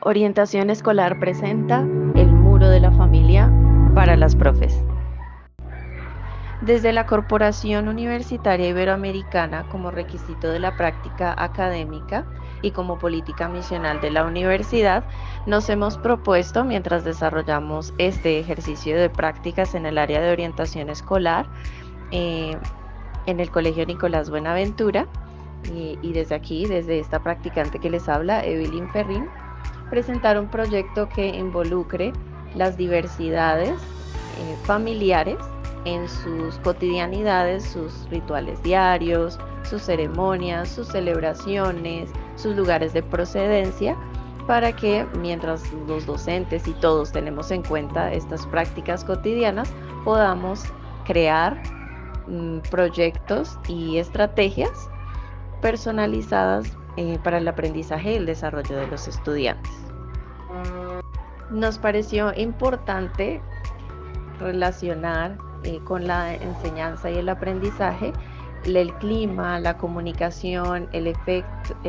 Orientación Escolar presenta el muro de la familia para las profes. Desde la Corporación Universitaria Iberoamericana, como requisito de la práctica académica y como política misional de la universidad, nos hemos propuesto, mientras desarrollamos este ejercicio de prácticas en el área de orientación escolar, en el Colegio Nicolás Buenaventura, y desde aquí, desde esta practicante que les habla, Evelyn Ferrín, presentar un proyecto que involucre las diversidades familiares en sus cotidianidades, sus rituales diarios, sus ceremonias, sus celebraciones, sus lugares de procedencia, para que mientras los docentes y todos tenemos en cuenta estas prácticas cotidianas, podamos crear proyectos y estrategias personalizadas para el aprendizaje y el desarrollo de los estudiantes. Nos pareció importante relacionar con la enseñanza y el aprendizaje el clima, la comunicación, el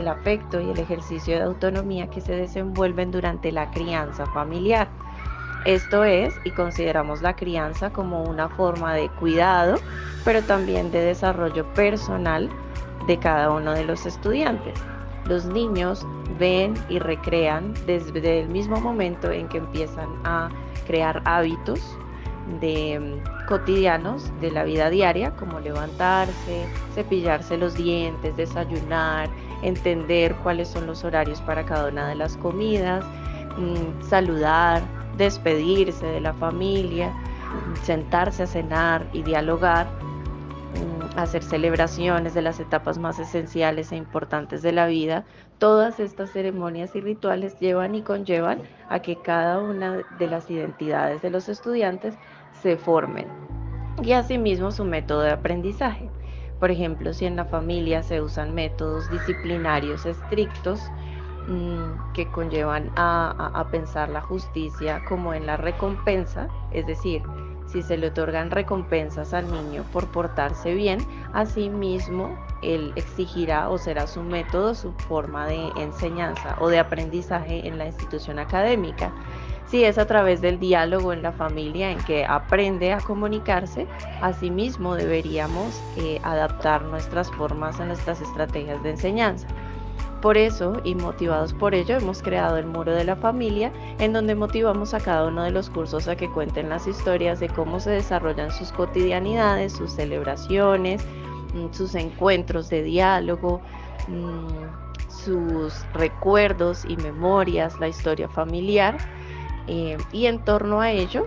afecto y el ejercicio de autonomía que se desenvuelven durante la crianza familiar. Esto es, y consideramos la crianza como una forma de cuidado, pero también de desarrollo personal de cada uno de los estudiantes. Los niños ven y recrean desde el mismo momento en que empiezan a crear hábitos cotidianos de la vida diaria, como levantarse, cepillarse los dientes, desayunar, entender cuáles son los horarios para cada una de las comidas, saludar, despedirse de la familia, sentarse a cenar y dialogar, hacer celebraciones de las etapas más esenciales e importantes de la vida. Todas estas ceremonias y rituales llevan y conllevan a que cada una de las identidades de los estudiantes se formen y asimismo su método de aprendizaje. Por ejemplo, si en la familia se usan métodos disciplinarios estrictos que conllevan a pensar la justicia como en la recompensa, es decir, si se le otorgan recompensas al niño por portarse bien, asimismo él exigirá o será su método, su forma de enseñanza o de aprendizaje en la institución académica. Si es a través del diálogo en la familia en que aprende a comunicarse, asimismo deberíamos adaptar nuestras formas a nuestras estrategias de enseñanza. Por eso, y motivados por ello, hemos creado el Muro de la Familia, en donde motivamos a cada uno de los cursos a que cuenten las historias de cómo se desarrollan sus cotidianidades, sus celebraciones, sus encuentros de diálogo, sus recuerdos y memorias, la historia familiar, y en torno a ello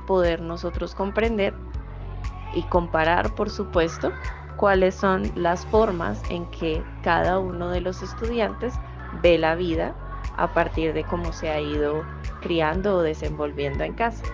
poder nosotros comprender y comparar, por supuesto, cuáles son las formas en que cada uno de los estudiantes ve la vida a partir de cómo se ha ido criando o desenvolviendo en casa.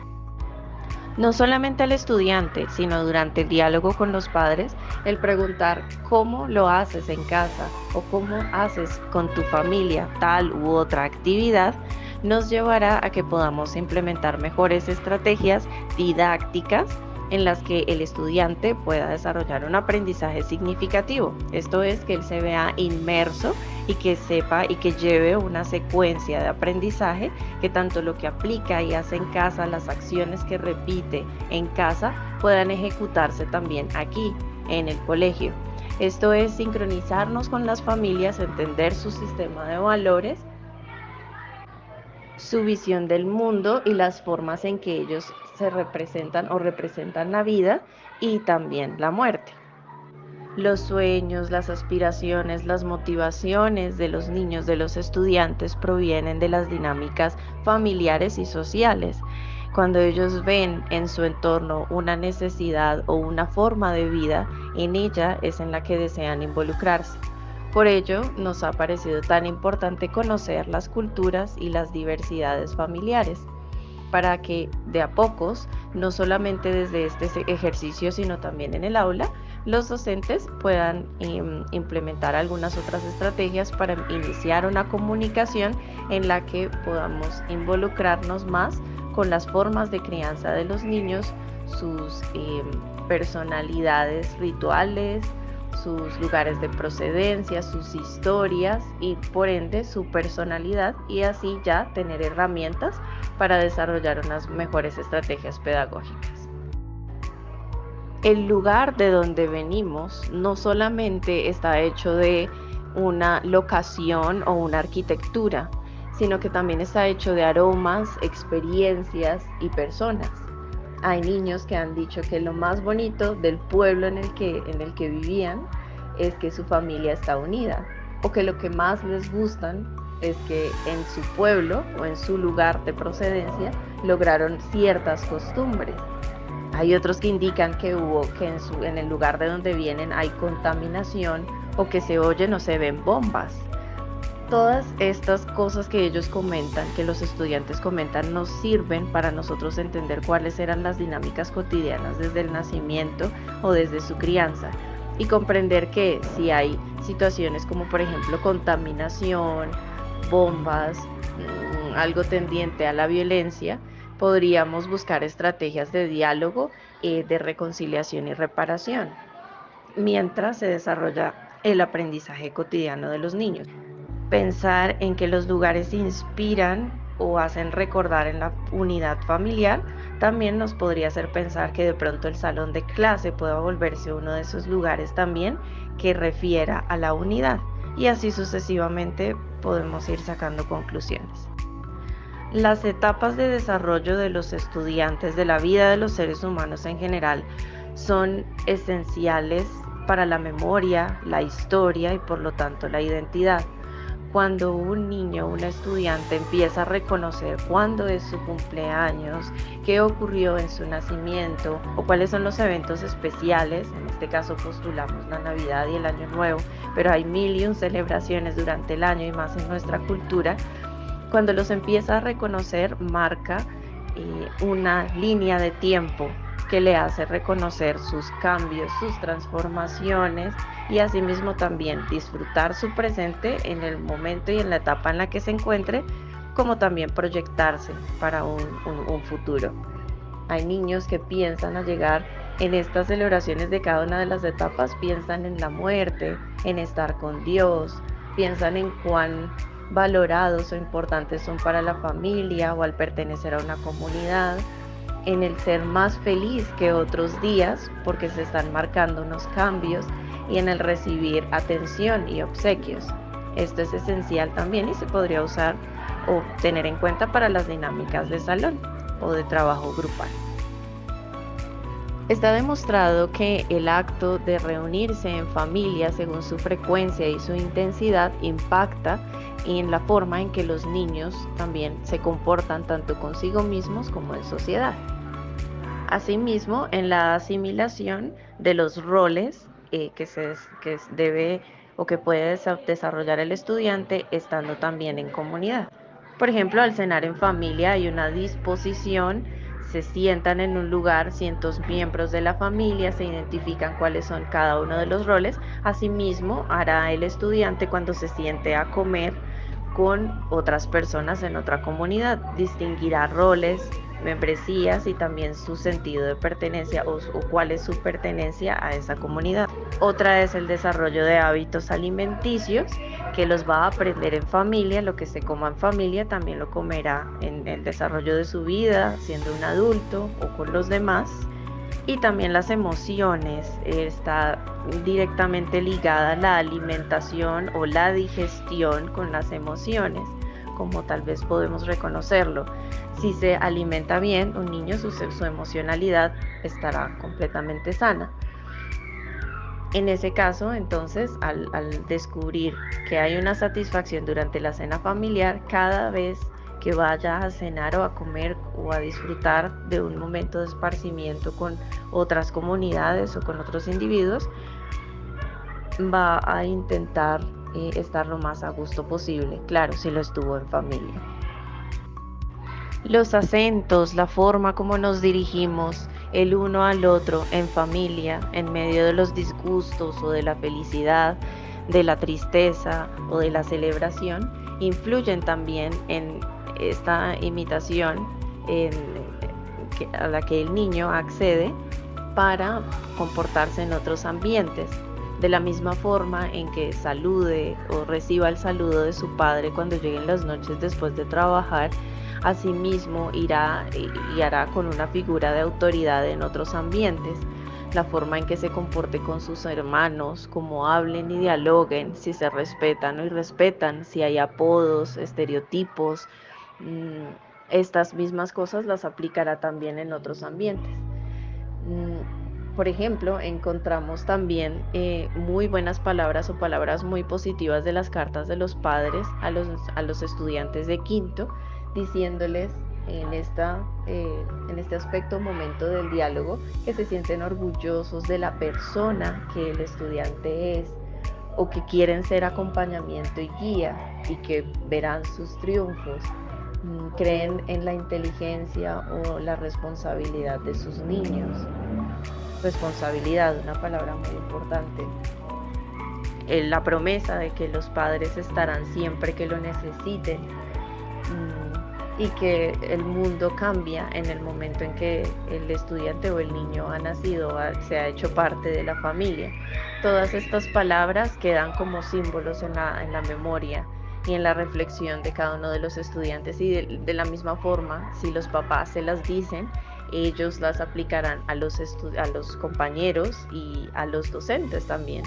No solamente al estudiante, sino durante el diálogo con los padres, el preguntar cómo lo haces en casa o cómo haces con tu familia tal u otra actividad, nos llevará a que podamos implementar mejores estrategias didácticas en las que el estudiante pueda desarrollar un aprendizaje significativo. Esto es, que él se vea inmerso y que sepa y que lleve una secuencia de aprendizaje, que tanto lo que aplica y hace en casa, las acciones que repite en casa, puedan ejecutarse también aquí en el colegio. Esto es sincronizarnos con las familias, entender su sistema de valores, su visión del mundo y las formas en que ellos se representan o representan la vida y también la muerte. Los sueños, las aspiraciones, las motivaciones de los niños, de los estudiantes, provienen de las dinámicas familiares y sociales. Cuando ellos ven en su entorno una necesidad o una forma de vida, en ella es en la que desean involucrarse. Por ello, nos ha parecido tan importante conocer las culturas y las diversidades familiares, para que de a pocos, no solamente desde este ejercicio, sino también en el aula, los docentes puedan implementar algunas otras estrategias para iniciar una comunicación en la que podamos involucrarnos más con las formas de crianza de los niños, sus personalidades rituales sus lugares de procedencia, sus historias y por ende su personalidad, y así ya tener herramientas para desarrollar unas mejores estrategias pedagógicas. El lugar de donde venimos no solamente está hecho de una locación o una arquitectura, sino que también está hecho de aromas, experiencias y personas. Hay niños que han dicho que lo más bonito del pueblo en el que vivían es que su familia está unida, o que lo que más les gustan es que en su pueblo o en su lugar de procedencia lograron ciertas costumbres. Hay otros que indican que en el lugar de donde vienen hay contaminación, o que se oyen o se ven bombas. Todas estas cosas que ellos comentan, que los estudiantes comentan, nos sirven para nosotros entender cuáles eran las dinámicas cotidianas desde el nacimiento o desde su crianza, y comprender que si hay situaciones como por ejemplo contaminación, bombas, algo tendiente a la violencia, podríamos buscar estrategias de diálogo, de reconciliación y reparación, mientras se desarrolla el aprendizaje cotidiano de los niños. Pensar en que los lugares inspiran o hacen recordar en la unidad familiar también nos podría hacer pensar que de pronto el salón de clase pueda volverse uno de esos lugares también que refiera a la unidad, y así sucesivamente podemos ir sacando conclusiones. Las etapas de desarrollo de los estudiantes, de la vida de los seres humanos en general, son esenciales para la memoria, la historia y por lo tanto la identidad. Cuando un niño, un estudiante empieza a reconocer cuándo es su cumpleaños, qué ocurrió en su nacimiento o cuáles son los eventos especiales, en este caso postulamos la Navidad y el Año Nuevo, pero hay 1001 celebraciones durante el año y más en nuestra cultura. Cuando los empieza a reconocer, marca una línea de tiempo que le hace reconocer sus cambios, sus transformaciones, y asimismo también disfrutar su presente en el momento y en la etapa en la que se encuentre, como también proyectarse para un futuro. Hay niños que piensan a llegar en estas celebraciones de cada una de las etapas, piensan en la muerte, en estar con Dios, piensan en cuán valorados o importantes son para la familia o al pertenecer a una comunidad, en el ser más feliz que otros días porque se están marcando unos cambios, y en el recibir atención y obsequios. Esto es esencial también y se podría usar o tener en cuenta para las dinámicas de salón o de trabajo grupal. Está demostrado que el acto de reunirse en familia según su frecuencia y su intensidad impacta en la forma en que los niños también se comportan tanto consigo mismos como en sociedad. Asimismo, en la asimilación de los roles que debe o que puede desarrollar el estudiante estando también en comunidad. Por ejemplo, al cenar en familia hay una disposición, se sientan en un lugar cientos miembros de la familia, se identifican cuáles son cada uno de los roles. Asimismo, hará el estudiante cuando se siente a comer con otras personas en otra comunidad, distinguirá roles, membresías y también su sentido de pertenencia o cuál es su pertenencia a esa comunidad. Otra es el desarrollo de hábitos alimenticios, que los va a aprender en familia. Lo que se coma en familia también lo comerá en el desarrollo de su vida, siendo un adulto o con los demás. Y también las emociones, está directamente ligada la alimentación o la digestión con las emociones, como tal vez podemos reconocerlo. Si se alimenta bien, un niño, su emocionalidad estará completamente sana. En ese caso, entonces, al descubrir que hay una satisfacción durante la cena familiar, cada vez que vaya a cenar o a comer o a disfrutar de un momento de esparcimiento con otras comunidades o con otros individuos, va a intentar estar lo más a gusto posible, claro, si lo estuvo en familia. Los acentos, la forma como nos dirigimos el uno al otro en familia, en medio de los disgustos o de la felicidad, de la tristeza o de la celebración, influyen también en esta imitación a la que el niño accede para comportarse en otros ambientes. De la misma forma en que salude o reciba el saludo de su padre cuando lleguen las noches después de trabajar, asimismo irá y hará con una figura de autoridad en otros ambientes. La forma en que se comporte con sus hermanos, cómo hablen y dialoguen, si se respetan o irrespetan, si hay apodos, estereotipos, estas mismas cosas las aplicará también en otros ambientes. Por ejemplo, encontramos también muy buenas palabras o palabras muy positivas de las cartas de los padres a los estudiantes de quinto, diciéndoles en este aspecto momento del diálogo que se sienten orgullosos de la persona que el estudiante es, o que quieren ser acompañamiento y guía y que verán sus triunfos. Creen en la inteligencia o la responsabilidad de sus niños. Responsabilidad, una palabra muy importante. La promesa de que los padres estarán siempre que lo necesiten, y que el mundo cambia en el momento en que el estudiante o el niño ha nacido, se ha hecho parte de la familia. Todas estas palabras quedan como símbolos en la memoria y en la reflexión de cada uno de los estudiantes, y de la misma forma, si los papás se las dicen, ellos las aplicarán a los compañeros y a los docentes también,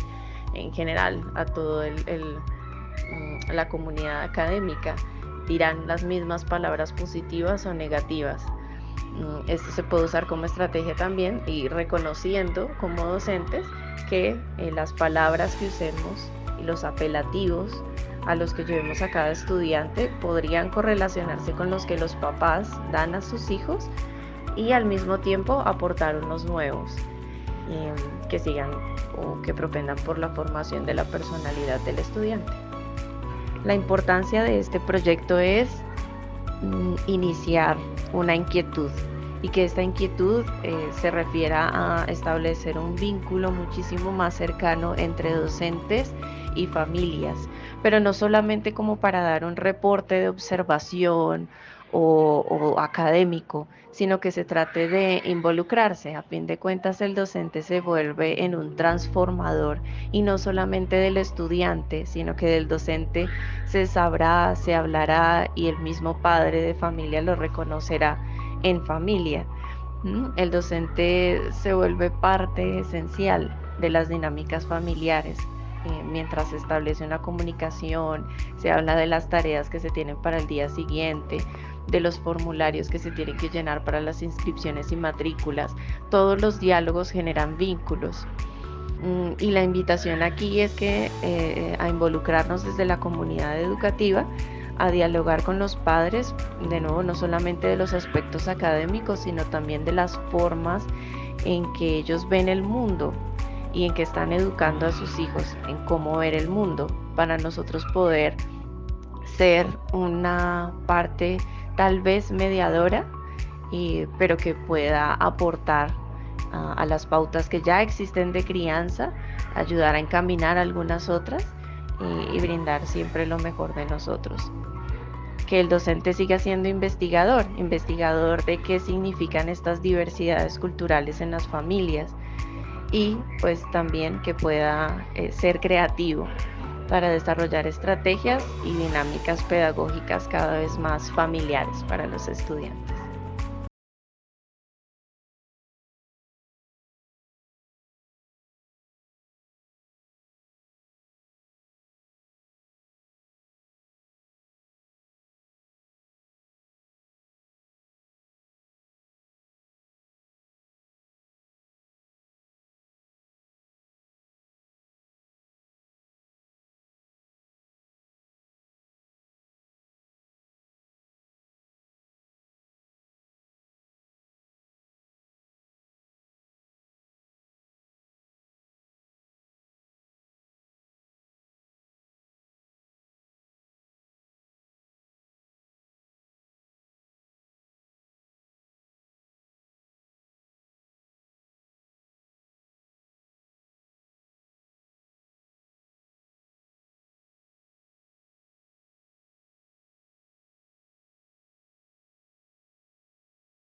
en general, a toda la comunidad académica. Dirán las mismas palabras positivas o negativas. Esto se puede usar como estrategia también, y reconociendo como docentes que las palabras que usemos y los apelativos a los que llevemos a cada estudiante podrían correlacionarse con los que los papás dan a sus hijos, y al mismo tiempo aportar unos nuevos que sigan o que propendan por la formación de la personalidad del estudiante. La importancia de este proyecto es iniciar una inquietud, y que esta inquietud se refiera a establecer un vínculo muchísimo más cercano entre docentes y familias, pero no solamente como para dar un reporte de observación o académico, sino que se trate de involucrarse. A fin de cuentas, el docente se vuelve en un transformador, y no solamente del estudiante, sino que del docente se sabrá, se hablará, y el mismo padre de familia lo reconocerá en familia. El docente se vuelve parte esencial de las dinámicas familiares. Mientras se establece una comunicación, se habla de las tareas que se tienen para el día siguiente, de los formularios que se tienen que llenar para las inscripciones y matrículas. Todos los diálogos generan vínculos. Y la invitación aquí es que a involucrarnos desde la comunidad educativa, a dialogar con los padres, de nuevo, no solamente de los aspectos académicos, sino también de las formas en que ellos ven el mundo y en que están educando a sus hijos en cómo ver el mundo, para nosotros poder ser una parte tal vez mediadora, pero que pueda aportar a las pautas que ya existen de crianza, ayudar a encaminar algunas otras, y brindar siempre lo mejor de nosotros. Que el docente siga siendo investigador de qué significan estas diversidades culturales en las familias, y pues también que pueda ser creativo para desarrollar estrategias y dinámicas pedagógicas cada vez más familiares para los estudiantes.